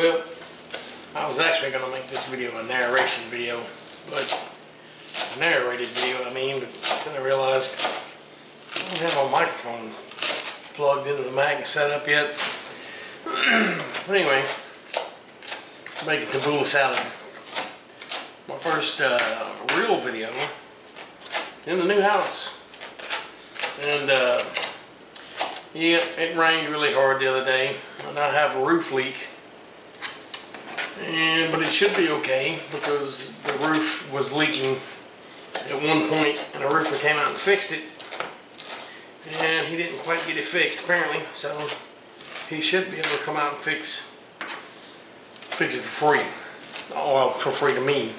Well, I was actually going to make this video a narration video, but a narrated video, I mean, but then I realized I don't have my microphone plugged into the Mac and set up yet. But anyway, making Tabouleh salad. My first real video in the new house. And yeah, it rained really hard the other day, and I have a roof leak. But it should be okay because the roof was leaking at one point, and the roofer came out and fixed it. And he didn't quite get it fixed apparently, so he should be able to come out and fix it for free. Oh, well, for free to me.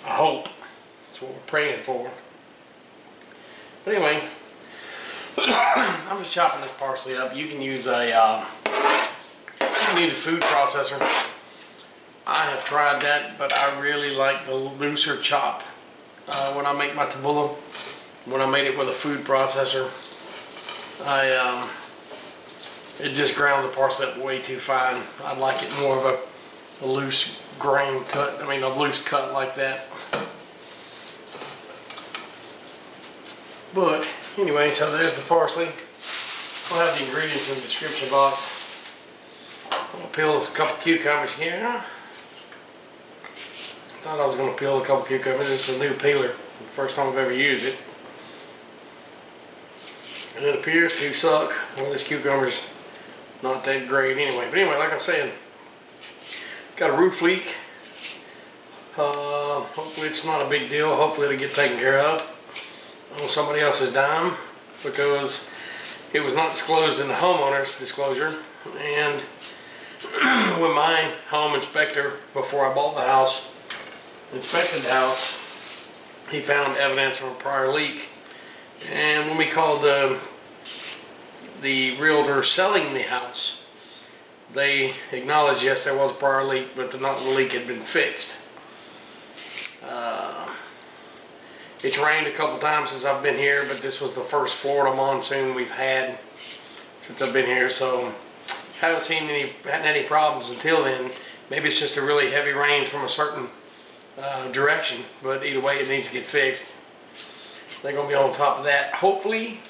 I hope. That's what we're praying for. But anyway, I'm just chopping this parsley up. You can use a food processor. I have tried that, but I really like the looser chop when I make my tabouleh. When I made it with a food processor, it just ground the parsley up way too fine. I like it more of a loose grain cut. I mean, a loose cut like that. But anyway, so there's the parsley. I'll have the ingredients in the description box. I'm gonna peel a couple cucumbers here. Thought I was gonna peel a couple cucumbers. It's a new peeler. First time I've ever used it. And it appears to suck. Well, this cucumber's not that great anyway. But anyway, like I'm saying, got a roof leak. Hopefully it's not a big deal. Hopefully it'll get taken care of on somebody else's dime, because it was not disclosed in the homeowner's disclosure. And when my home inspector, before I bought the house, inspected the house, he found evidence of a prior leak. And when we called the realtor selling the house, they acknowledged yes, there was a prior leak, but the leak had been fixed. It's rained a couple times since I've been here, but this was the first Florida monsoon we've had since I've been here, so haven't seen any problems until then. Maybe it's just a really heavy rain from a certain direction, but either way it needs to get fixed. They're going to be on top of that, hopefully.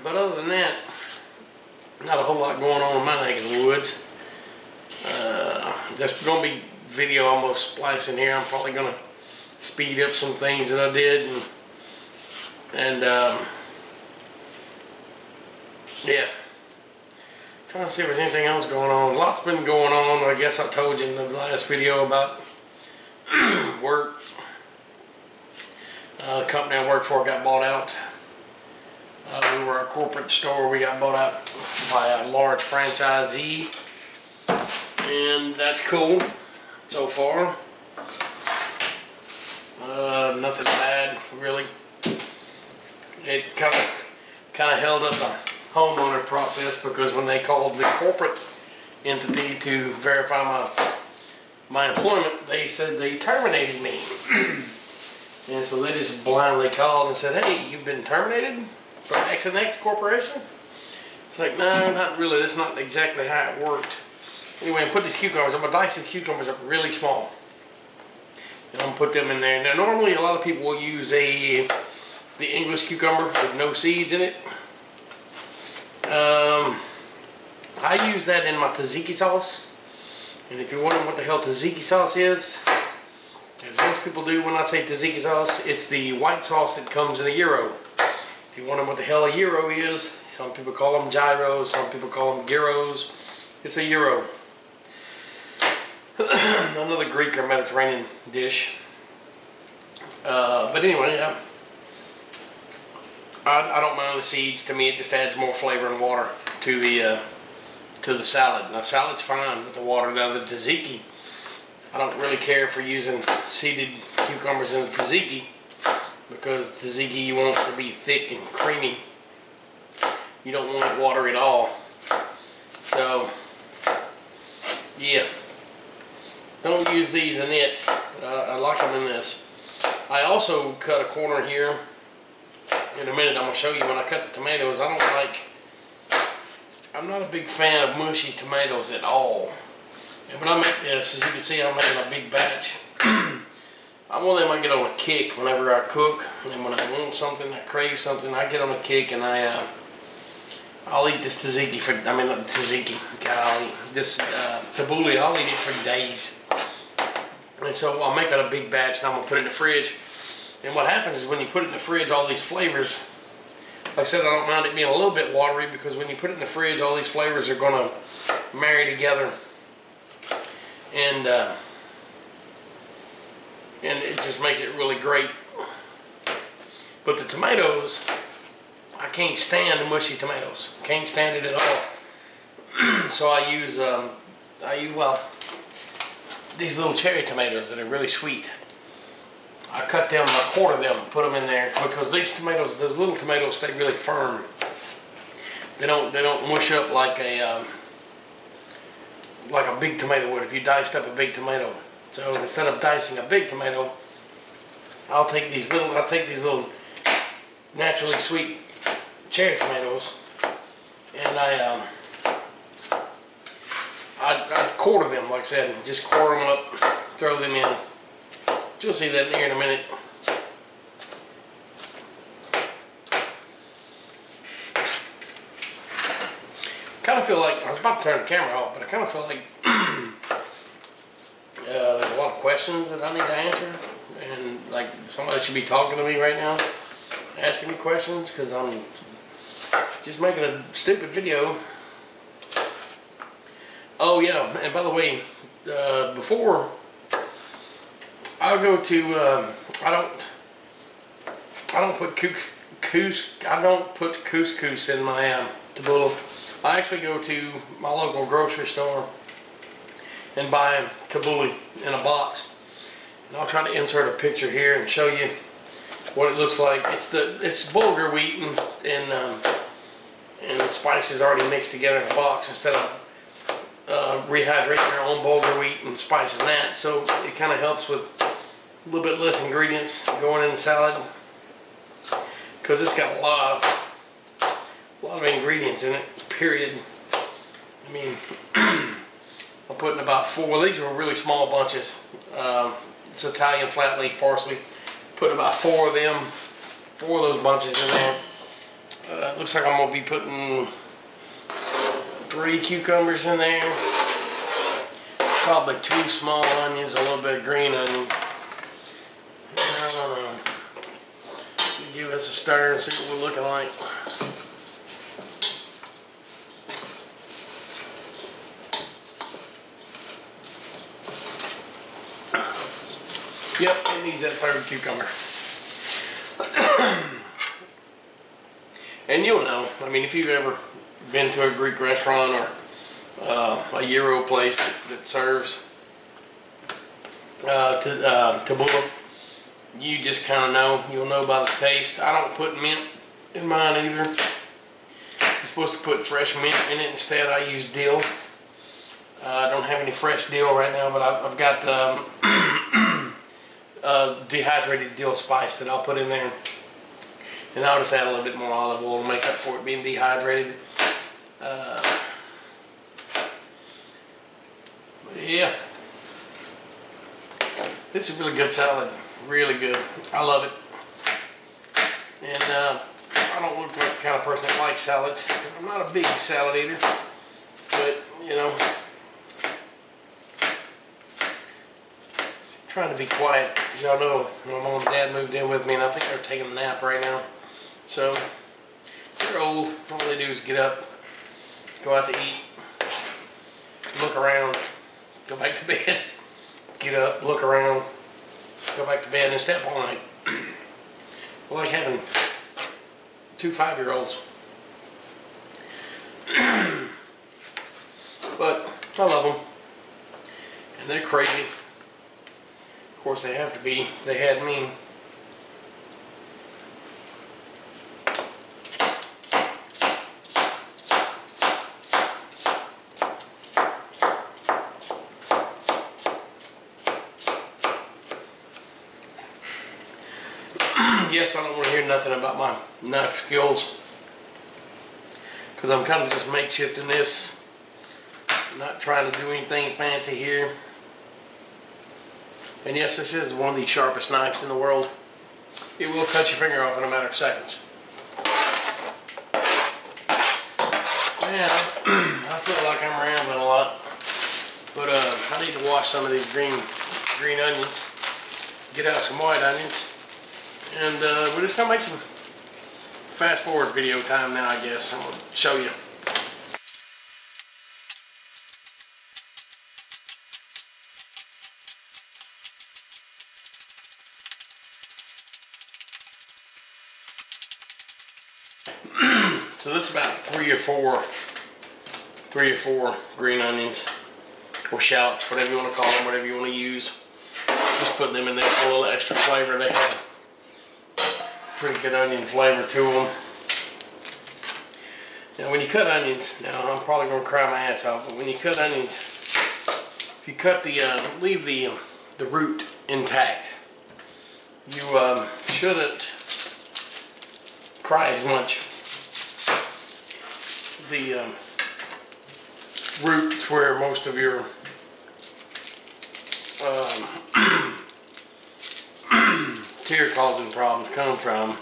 But other than that, not a whole lot going on in my neck of the woods. There's going to be video almost splicing here. I'm probably going to speed up some things that I did. Yeah. Trying to see if there's anything else going on. Lots been going on. I guess I told you in the last video about work. The company I worked for got bought out. We were a corporate store. We got bought out by a large franchisee, and that's cool so far. Nothing bad really. It kind of held up the homeowner process, because when they called the corporate entity to verify my employment, they said they terminated me. And so they just blindly called and said, "Hey, you've been terminated from X and X Corporation?" It's like, no, not really. That's not exactly how it worked. Anyway, I put these cucumbers. I'm going to dice these cucumbers up really small, and I'm going to put them in there. Now, normally a lot of people will use the English cucumber with no seeds in it. I use that in my tzatziki sauce. And if you're wondering what the hell tzatziki sauce is, as most people do when I say tzatziki sauce, it's the white sauce that comes in a gyro. If you wonder what the hell a gyro is, some people call them gyros, some people call them gyros. It's a gyro. Another Greek or Mediterranean dish. But anyway, yeah. I don't mind the seeds. To me, it just adds more flavor and water to the salad. Now, salad's fine with the water. Now, the tzatziki, I don't really care for using seeded cucumbers in the tzatziki, because tzatziki you want it to be thick and creamy. You don't want it watery at all. So, yeah. Don't use these in it, but I like them in this. I also cut a corner here. In a minute I'm going to show you when I cut the tomatoes. I don't like I'm not a big fan of mushy tomatoes at all. And when I make this, as you can see, I'm making a big batch. I'm one of them I get on a kick whenever I cook. And when I want something, I crave something, I get on a kick and I'll eat this tzatziki for, I mean not tzatziki, golly, this tabouleh, I'll eat it for days. And so I'll make it a big batch and I'm going to put it in the fridge. And what happens is when you put it in the fridge, all these flavors, like I said, I don't mind it being a little bit watery because when you put it in the fridge, all these flavors are going to marry together. And it just makes it really great. But the tomatoes, I can't stand the mushy tomatoes. Can't stand it at all. So I use well, these little cherry tomatoes that are really sweet. I cut them, I quarter them, and put them in there because these tomatoes, those little tomatoes, stay really firm. They don't mush up like a big tomato would if you diced up a big tomato. So instead of dicing a big tomato, I'll take these little naturally sweet cherry tomatoes, and I quarter them, like I said, just quarter them up, throw them in. You'll see that here in a minute. Kind of feel like, I was about to turn the camera off, but I kind of feel like there's a lot of questions that I need to answer, and like somebody should be talking to me right now, asking me questions, because I'm just making a stupid video. Oh yeah, and by the way, before I'll go to I don't put couscous in my tabouleh. I actually go to my local grocery store and buy tabouleh in a box. And I'll try to insert a picture here and show you what it looks like. It's Bulgar wheat and the spices already mixed together in a box instead of rehydrating your own Bulgar wheat and spicing that. So it kind of helps with a little bit less ingredients going in the salad, because it's got a lot of ingredients in it, period. I mean, I'm putting about 4, these are really small bunches. It's Italian flat leaf parsley. Putting about 4 of them, 4 of those bunches in there. Looks like I'm going to be putting 3 cucumbers in there. Probably 2 small onions, a little bit of green onion. Give us a stir and see what we're looking like. Yep, it needs that 3rd cucumber. And you'll know, I mean, if you've ever been to a Greek restaurant or a Euro place that serves tabouleh, you just kind of know. You'll know by the taste. I don't put mint in mine either. You're supposed to put fresh mint in it. Instead, I use dill. I don't have any fresh dill right now, but I've got dehydrated dill spice that I'll put in there. And I'll just add a little bit more olive oil to make up for it being dehydrated. Yeah. This is really good salad. Really good. I love it. And I don't look like the kind of person that likes salads. I'm not a big salad eater, but you know, trying to be quiet. As y'all know, my mom and dad moved in with me, and I think they're taking a nap right now. So they're old. All they do is get up, go out to eat, look around, go back to bed, get up, look around, go back to bed, and stay up all night. Well, like having 2 5-year-olds. But I love them, and they're crazy. Of course, they have to be. They had me. Yes, I don't want to hear nothing about my knife skills, because I'm kind of just makeshifting this. Not trying to do anything fancy here. And yes, this is one of the sharpest knives in the world. It will cut your finger off in a matter of seconds. Man, I feel like I'm rambling a lot. But I need to wash some of these green onions. Get out some white onions. And we're just going to make some fast forward video time now, I guess. I'm going to show you. So this is about three or four green onions, or shallots, whatever you want to call them, whatever you want to use. Just putting them in there for a little extra flavor. They have pretty good onion flavor to them. Now when you cut onions, now I'm probably going to cry my ass off, but when you cut onions, if you cut leave the root intact, you shouldn't cry as much. The root's where most of your tear causing problems come from.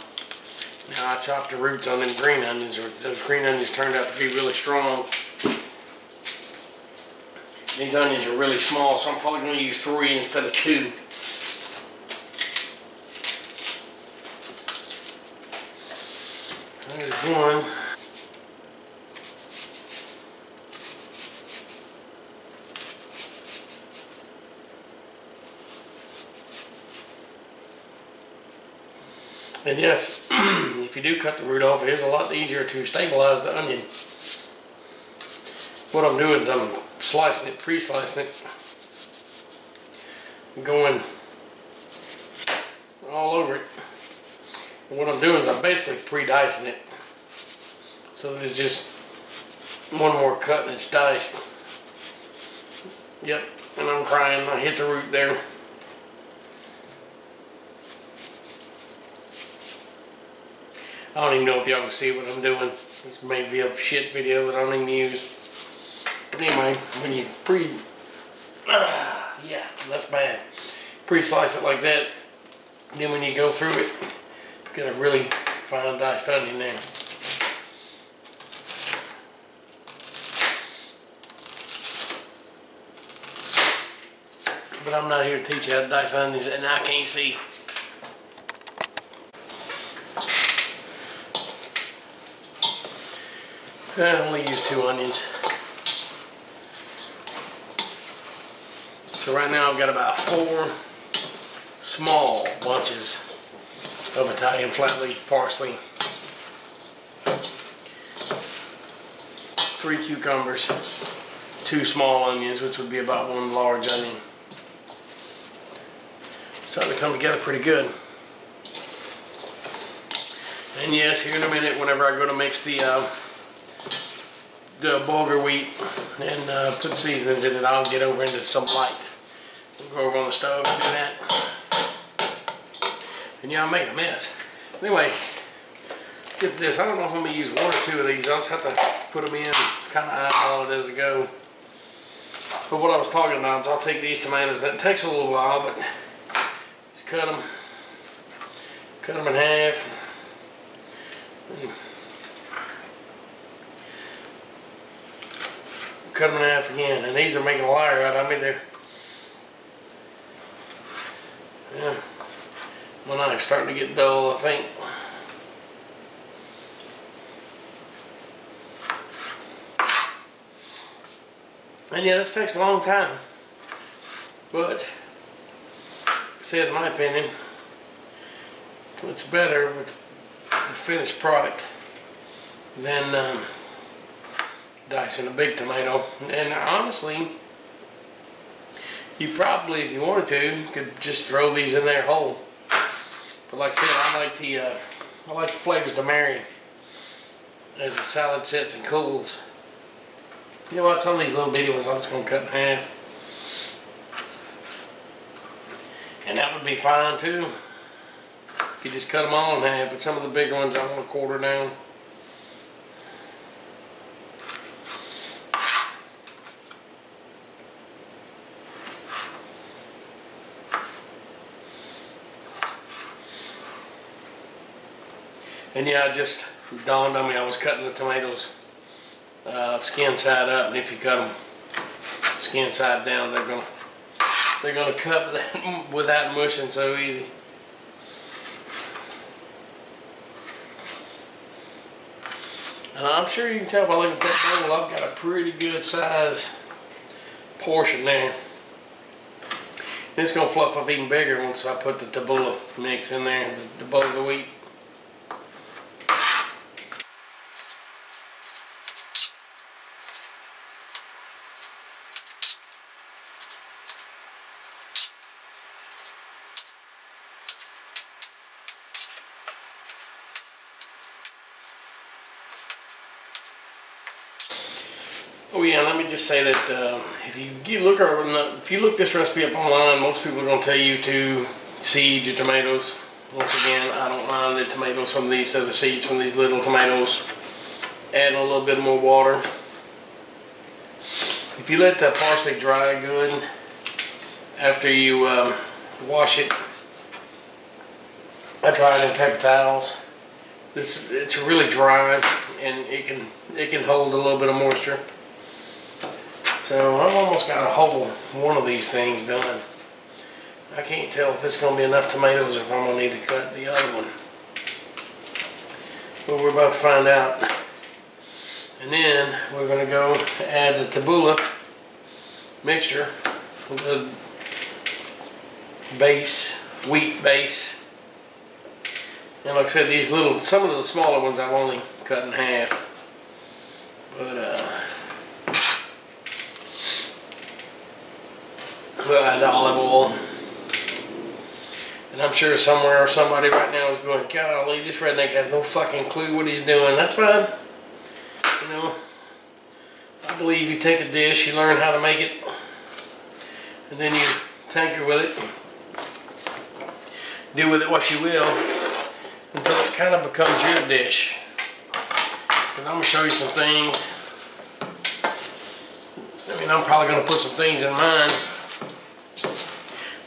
Now I chopped the roots on them green onions. Those green onions turned out to be really strong. These onions are really small, so I'm probably going to use 3 instead of 2. There's one. And yes, if you do cut the root off, it is a lot easier to stabilize the onion. What I'm doing is I'm slicing it, pre-slicing it, going all over it. And what I'm doing is I'm basically pre-dicing it. So there's just one more cut and it's diced. Yep, and I'm crying. I hit the root there. I don't even know if y'all can see what I'm doing. This may be a shit video that I don't even use. But anyway, when you yeah, that's bad. Pre-slice it like that. Then when you go through it, get a really fine diced onion there. But I'm not here to teach you how to dice onions, and I can't see. I only use 2 onions. So right now I've got about 4 small bunches of Italian flat leaf parsley, 3 cucumbers, 2 small onions, which would be about 1 large onion. Starting to come together pretty good. And yes, here in a minute, whenever I go to mix the Bulgar wheat and put seasonings in it, I'll get over into some light. We'll go over on the stove and do that. And yeah, I'm making a mess. Anyway, get this. I don't know if I'm going to use 1 or 2 of these. I'll just have to put them in and kind of eyeball it as I go. But what I was talking about is I'll take these tomatoes. That takes a little while, but just cut them in half. Cut them in half again, and these are making a liar out of me. Yeah, my knife's starting to get dull, I think. And yeah, this takes a long time, but like I said, in my opinion, it's better with the finished product than dicing a big tomato. And honestly, you probably, if you wanted to, could just throw these in there whole. But like I said, I like the flavors to marry as the salad sits and cools. You know what? Some of these little bitty ones I'm just going to cut in half, and that would be fine too. You just cut them all in half, but some of the bigger ones I want to quarter down. And yeah, it just dawned on me I was cutting the tomatoes skin side up, and if you cut them skin side down, they're gonna cut without mushing so easy. I'm sure you can tell by looking at that bowl, I've got a pretty good size portion there. And it's gonna fluff up even bigger once I put the tabouleh mix in there, the Bulgar wheat. Oh yeah, let me just say that if you look this recipe up online, most people are going to tell you to seed your tomatoes. Once again, I don't mind the tomatoes from these, so the seeds from these little tomatoes. Add a little bit more water. If you let the parsley dry good after you wash it, I dry it in paper towels. It's really dry, and it can hold a little bit of moisture. So I've almost got a whole one of these things done. I can't tell if this is going to be enough tomatoes or if I'm going to need to cut the other one. But we're about to find out. And then we're going to go add the tabouleh mixture, the base, wheat base. And like I said, some of the smaller ones I've only cut in half. But we'll add olive oil. And I'm sure somewhere somebody right now is going, golly, this redneck has no fucking clue what he's doing. That's fine. You know, I believe you take a dish, you learn how to make it, and then you tinker with it. Do with it what you will until it kind of becomes your dish. And I'm going to show you some things. I mean, I'm probably going to put some things in mine.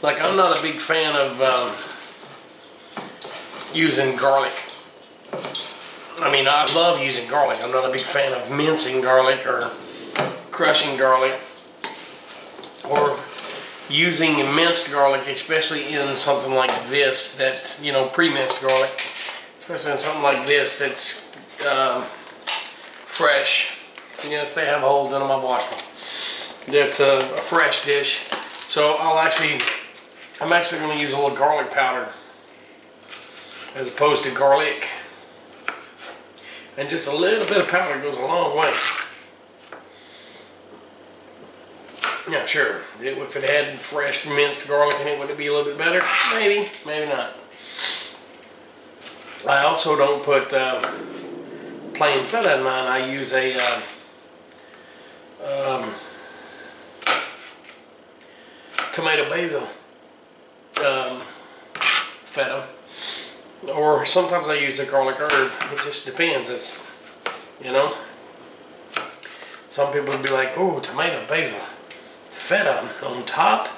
Like, I'm not a big fan of using garlic. I mean, I love using garlic. I'm not a big fan of mincing garlic or crushing garlic or using minced garlic, especially in something like this, that, you know, pre-minced garlic, especially in something like this that's fresh. Yes, they have holes in them, I've washed them. That's a fresh dish. So I'm actually going to use a little garlic powder as opposed to garlic. And just a little bit of powder goes a long way. Yeah, sure. If it had fresh minced garlic in it, would it be a little bit better? Maybe, maybe not. I also don't put plain feta in mine. I use a tomato basil feta, or sometimes I use the garlic herb. It just depends. It's, you know, some people would be like, oh, tomato basil feta on top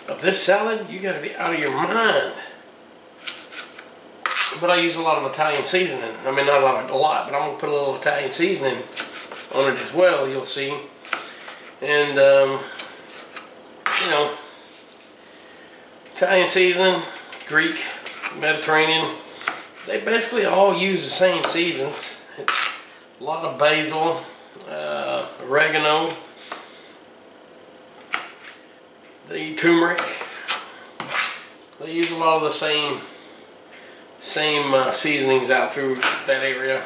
of this salad, you gotta be out of your mind. But I use a lot of Italian seasoning. I mean, not a lot, but I'm gonna put a little Italian seasoning on it as well, you'll see. And you know, Italian seasoning, Greek, Mediterranean, they basically all use the same seasons. It's a lot of basil, oregano, the turmeric. They use a lot of the same seasonings out through that area.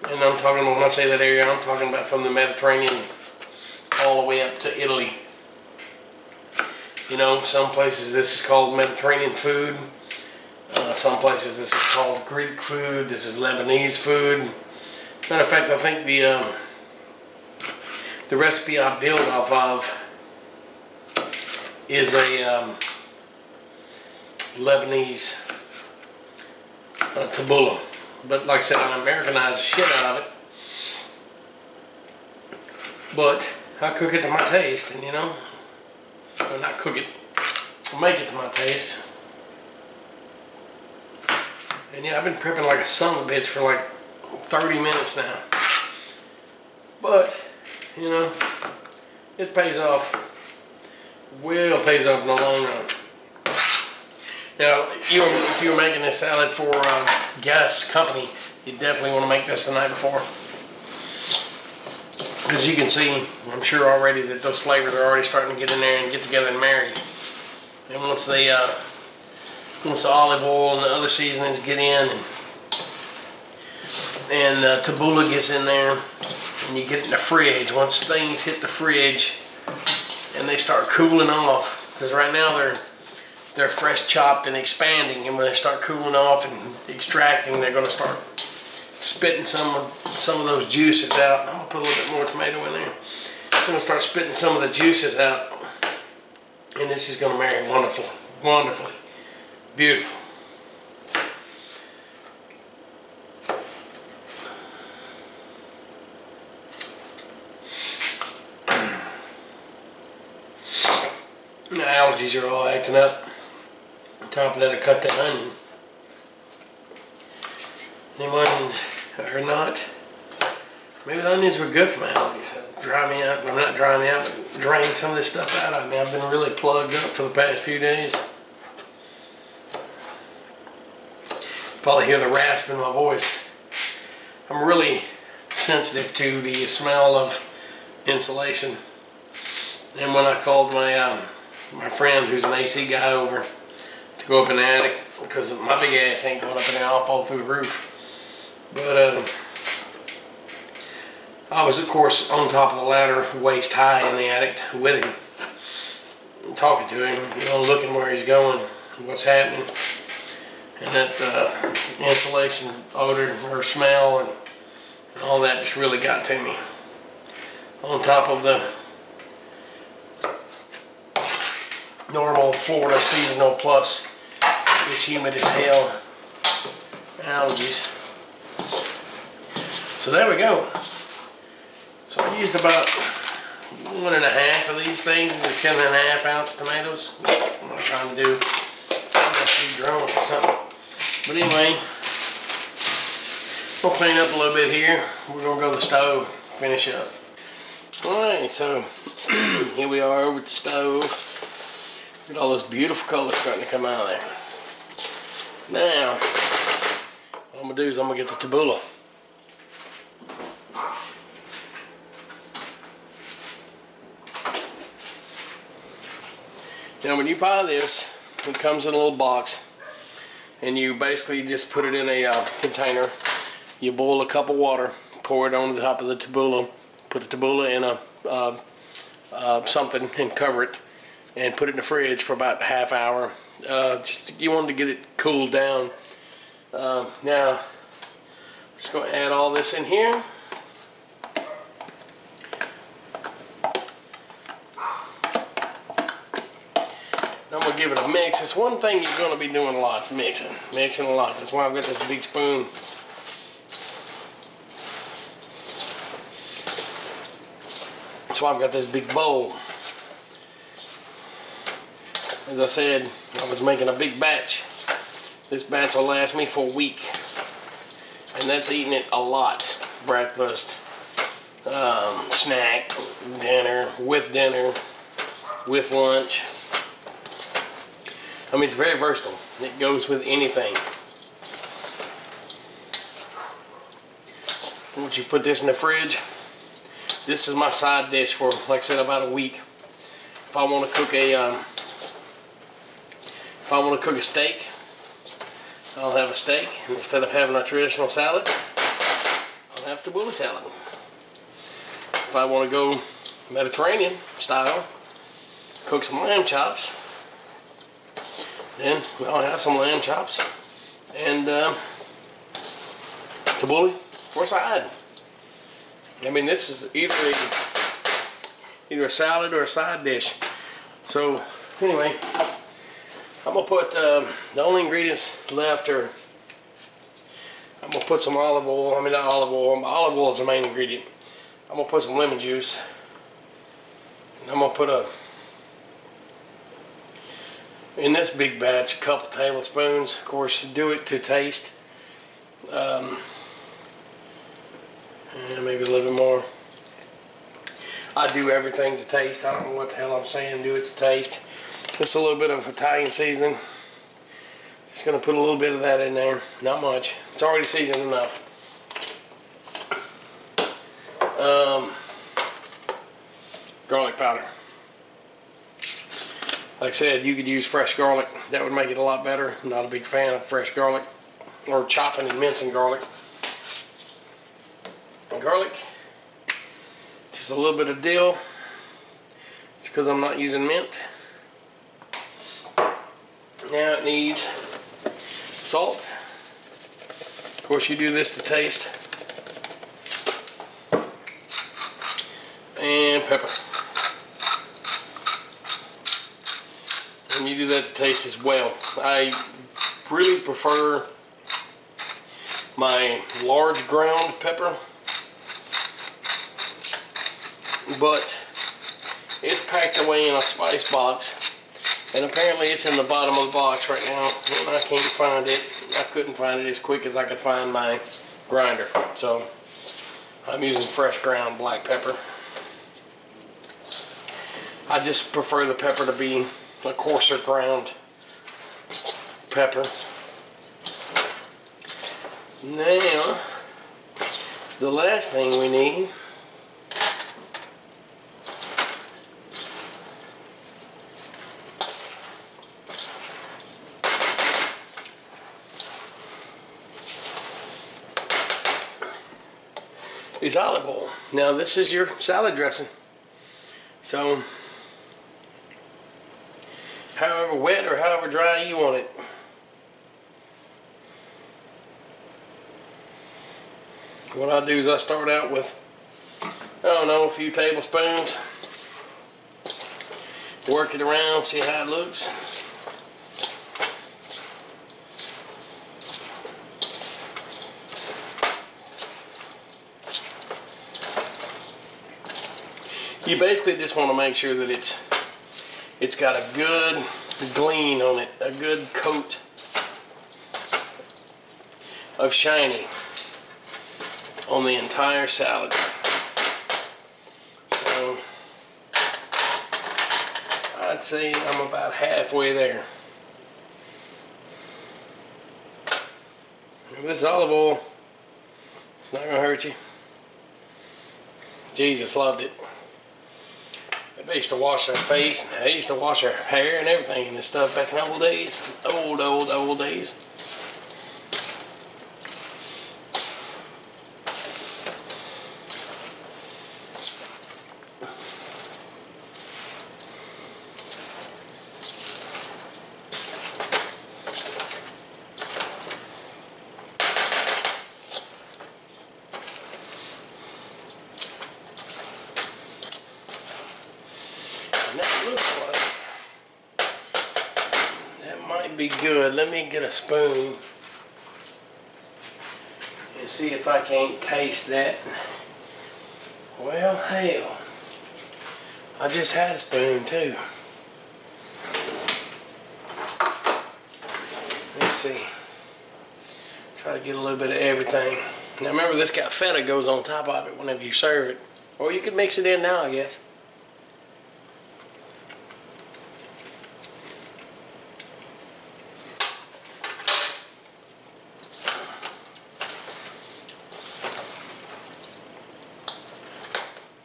And I'm talking, when I say that area, I'm talking about from the Mediterranean all the way up to Italy. You know, some places this is called Mediterranean food. Some places this is called Greek food. This is Lebanese food. Matter of fact, I think the recipe I build off of is a Lebanese tabouleh. But like I said, I Americanized the shit out of it. But I cook it to my taste, and you know, or not cook it, I'll make it to my taste. And yeah, I've been prepping like a son of a bitch for like 30 minutes now. But, you know, it pays off. Well, pays off in the long run. Now, if you were making this salad for gas company, you definitely want to make this the night before. As you can see, I'm sure already that those flavors are already starting to get in there and get together and marry. And once the olive oil and the other seasonings get in, and Taboule gets in there, and you get it in the fridge. Once things hit the fridge and they start cooling off, because right now they're fresh chopped and expanding, and when they start cooling off and extracting, they're going to start spitting some of those juices out. I'm going to put a little bit more tomato in there. I'm going to start spitting some of the juices out, and this is going to marry wonderfully, wonderfully, beautiful. My allergies are all acting up. On top of that, I cut that onion. Them onions are not. Maybe the onions were good for my allergies. Dry me out. I'm not drying me out, but drain some of this stuff out of me. I've been really plugged up for the past few days. Probably hear the rasp in my voice. I'm really sensitive to the smell of insulation. And when I called my friend who's an AC guy over to go up in the attic, because my big ass ain't going up in there, I'll fall through the roof. But I was, of course, on top of the ladder, waist high in the attic with him, talking to him, you know, looking where he's going, what's happening. And that insulation odor or smell and all that just really got to me. On top of the normal Florida seasonal plus it's humid as hell allergies. So there we go. So I used about 1.5 of these things. These are 10.5 ounce tomatoes. I'm not trying to do, I'm not too drunk or something. But anyway, we'll clean up a little bit here. We're gonna go to the stove, finish up. Alright, so here we are over at the stove. Look at all this beautiful color starting to come out of there. Now, what I'm going to do is I'm going to get the Taboule. Now when you buy this, it comes in a little box, and you basically just put it in a container. You boil a cup of water, pour it on the top of the Taboule, put the Taboule in a something and cover it, and put it in the fridge for about a half hour. You want to get it cooled down. Now, I'm just going to add all this in here. I'm going to give it a mix. It's one thing you're going to be doing a lot, is mixing. Mixing a lot. That's why I've got this big spoon. That's why I've got this big bowl. As I said, I was making a big batch. This batch will last me for a week. And that's eating it a lot. Breakfast, snack, dinner, with lunch. I mean, it's very versatile. It goes with anything. Once you put this in the fridge, this is my side dish for, like I said, about a week. If I want to cook a steak, I'll have a steak, and instead of having a traditional salad, I'll have Tabouleh salad. If I want to go Mediterranean style, cook some lamb chops, then I'll have some lamb chops and Tabouleh for a side. I mean, this is either a salad or a side dish. So anyway, I'm gonna put the only ingredients left are, I'm gonna put some olive oil. I mean, not olive oil. Olive oil is the main ingredient. I'm gonna put some lemon juice. And I'm gonna put in this big batch, a couple tablespoons. Of course, you do it to taste. And maybe a little bit more. I do everything to taste. I don't know what the hell I'm saying. Do it to taste. Just a little bit of Italian seasoning. Just gonna put a little bit of that in there. Not much. It's already seasoned enough. Garlic powder. Like I said, you could use fresh garlic. That would make it a lot better. I'm not a big fan of fresh garlic or chopping and mincing garlic. Garlic, just a little bit of dill. It's because I'm not using mint. Now it needs salt. Of course, you do this to taste. And pepper. And you do that to taste as well. I really prefer my large ground pepper, but it's packed away in a spice box, and apparently it's in the bottom of the box right now, and I can't find it. I couldn't find it as quick as I could find my grinder, so I'm using fresh ground black pepper. I just prefer the pepper to be a coarser ground pepper. Now, the last thing we need is olive oil. Now this is your salad dressing. So, however wet or however dry you want it. What I do is I start out with, I don't know, a few tablespoons. Work it around, see how it looks. You basically just want to make sure that it's got a good gleam on it, a good coat of shiny on the entire salad. So I'd say I'm about halfway there. And this olive oil, it's not going to hurt you. Jesus loved it. They used to wash their face, and they used to wash their hair and everything in this stuff back in the old days. Old days. Be good. Let me get a spoon and see if I can't taste that. Well, hell, I just had a spoon too. Let's see. Try to get a little bit of everything. Now remember, this got feta goes on top of it whenever you serve it, or you can mix it in now, I guess.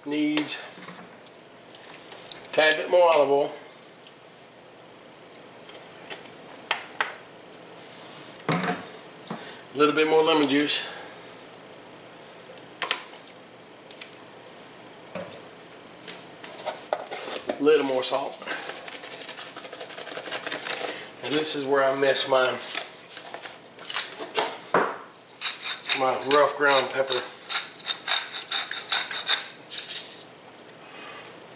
Needs a tad bit more olive oil, a little bit more lemon juice, a little more salt, and this is where I miss my rough ground pepper.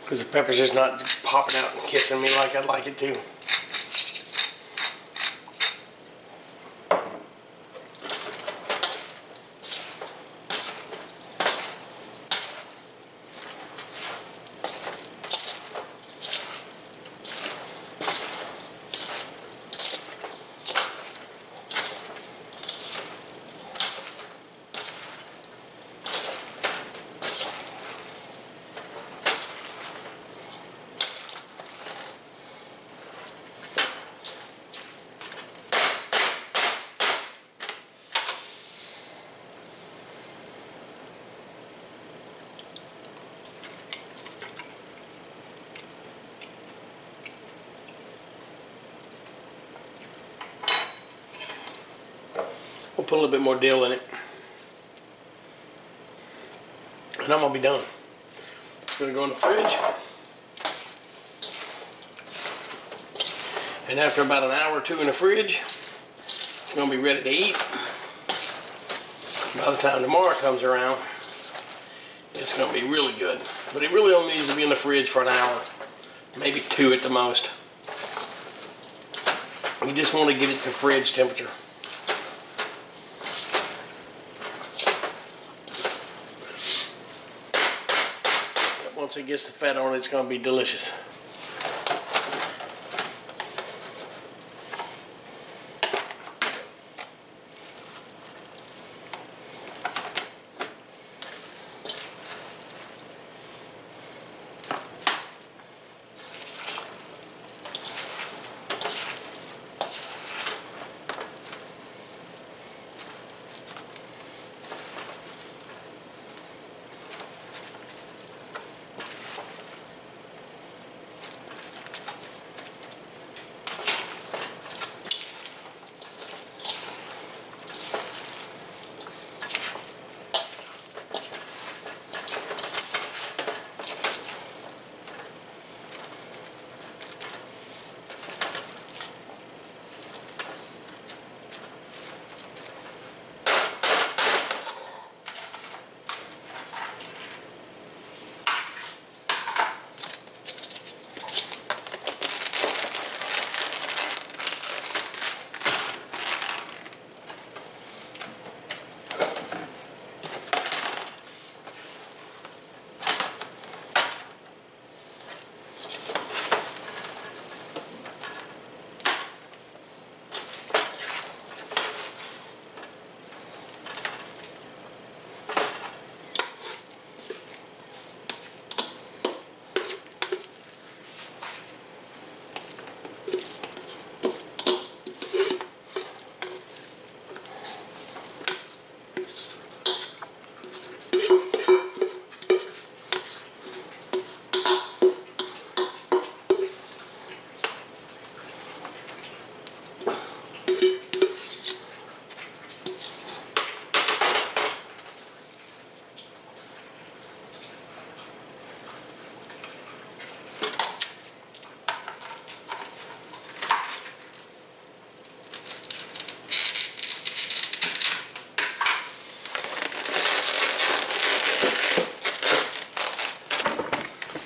Because the pepper's just not popping out and kissing me like I'd like it to. put a little bit more dill in it. And I'm gonna be done. It's gonna go in the fridge. And after about an hour or two in the fridge, it's gonna be ready to eat. By the time tomorrow comes around, it's gonna be really good. But it really only needs to be in the fridge for an hour, maybe 2 at the most. You just want to get it to fridge temperature. But once it gets the fat on it, it's gonna be delicious.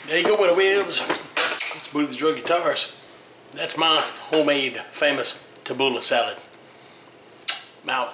There you go, with the webs. It's Booty's Drug Guitars. That's my homemade, famous Tabouleh salad. I'm out.